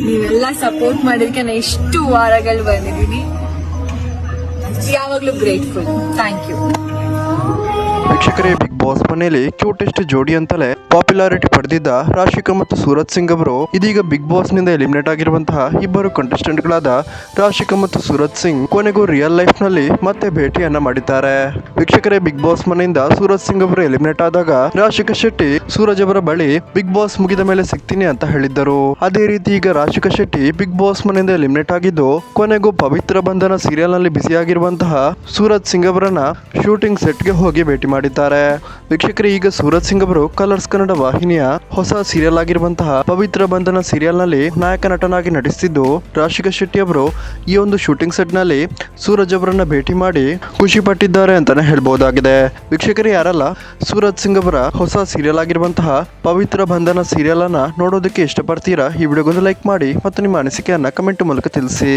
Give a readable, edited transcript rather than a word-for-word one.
ನೀವೆಲ್ಲ ಸಪೋರ್ಟ್ ಮಾಡಿದಕ್ಕೆ ನಾನು ಇಷ್ಟು ವಾರಗಳು ಬಂದಿದ್ದೀನಿ. ಯಾವಾಗ್ಲೂ ಗ್ರೇಟ್ಫುಲ್. Thank you. ವೀಕ್ಷಕರೇ, ಬಿಗ್ ಬಾಸ್ ಮನೆಯಲ್ಲಿ ಕ್ಯೂಟೆಸ್ಟ್ ಜೋಡಿ ಅಂತಲೇ ಪಾಪ್ಯುಲಾರಿಟಿ ಪಡೆದಿದ್ದ ರಾಶಿಕಾ ಮತ್ತು ಸೂರಜ್ ಸಿಂಗ್ ಅವರು ಇದೀಗ ಬಿಗ್ ಬಾಸ್ ನಿಂದ ಎಲಿಮಿನೇಟ್ ಆಗಿರುವಂತಹ ಇಬ್ಬರು ಕಂಟೆಸ್ಟೆಂಟ್ ಗಳಾದ ರಾಶಿಕಾ ಮತ್ತು ಸೂರಜ್ ಸಿಂಗ್ ಕೊನೆಗೂ ರಿಯಲ್ ಲೈಫ್ ನಲ್ಲಿ ಮತ್ತೆ ಭೇಟಿಯನ್ನ ಮಾಡಿದ್ದಾರೆ. ವೀಕ್ಷಕರೇ, ಬಿಗ್ ಬಾಸ್ ಮನೆಯಿಂದ ಸೂರಜ್ ಸಿಂಗ್ ಅವರು ಎಲಿಮಿನೇಟ್ ಆದಾಗ ರಾಶಿಕಾ ಶೆಟ್ಟಿ ಸೂರಜ್ ಅವರ ಬಳಿ ಬಿಗ್ ಬಾಸ್ ಮುಗಿದ ಮೇಲೆ ಸಿಗ್ತೀನಿ ಅಂತ ಹೇಳಿದ್ದರು. ಅದೇ ರೀತಿ ಈಗ ರಾಶಿಕಾ ಶೆಟ್ಟಿ ಬಿಗ್ ಬಾಸ್ ಮನೆಯಿಂದ ಎಲಿಮಿನೇಟ್ ಆಗಿದ್ದು ಕೊನೆಗೂ ಪವಿತ್ರ ಬಂಧನ ಸೀರಿಯಲ್ ನಲ್ಲಿ ಬಿಸಿಯಾಗಿರುವಂತಹ ಸೂರಜ್ ಸಿಂಗ್ ಅವರನ್ನ ಶೂಟಿಂಗ್ ಸೆಟ್ ಗೆ ಹೋಗಿ ಭೇಟಿ ಮಾಡಿದ್ದಾರೆ. ವೀಕ್ಷಕರೇ, ಈಗ ಸೂರಜ್ ಸಿಂಗ್ ಅವರು ಕಲರ್ಸ್ ಕನ್ನಡ ವಾಹಿನಿಯ ಹೊಸ ಸೀರಿಯಲ್ ಆಗಿರುವಂತಹ ಪವಿತ್ರ ಬಂಧನ ಸೀರಿಯಲ್ ನಲ್ಲಿ ನಾಯಕ ನಟನಾಗಿ ನಟಿಸುತ್ತಿದ್ದು, ರಾಶಿಕಾ ಶೆಟ್ಟಿ ಅವರು ಈ ಒಂದು ಶೂಟಿಂಗ್ ಸೆಟ್ ನಲ್ಲಿ ಸೂರಜ್ ಅವರನ್ನ ಭೇಟಿ ಮಾಡಿ ಖುಷಿ ಪಟ್ಟಿದ್ದಾರೆ ಅಂತಾನೆ ಹೇಳ್ಬಹುದಾಗಿದೆ. ವೀಕ್ಷಕರೇ, ಯಾರಲ್ಲ ಸೂರಜ್ ಸಿಂಗ್ ಅವರ ಹೊಸ ಸೀರಿಯಲ್ ಆಗಿರುವಂತಹ ಪವಿತ್ರ ಬಂಧನ ಸೀರಿಯಲ್ ಅನ್ನ ನೋಡೋದಕ್ಕೆ ಇಷ್ಟಪಡ್ತೀರಾ? ಈ ವಿಡಿಯೋಗೊಂದು ಲೈಕ್ ಮಾಡಿ ಮತ್ತು ನಿಮ್ಮ ಅನಿಸಿಕೆಯನ್ನ ಕಮೆಂಟ್ ಮೂಲಕ ತಿಳಿಸಿ.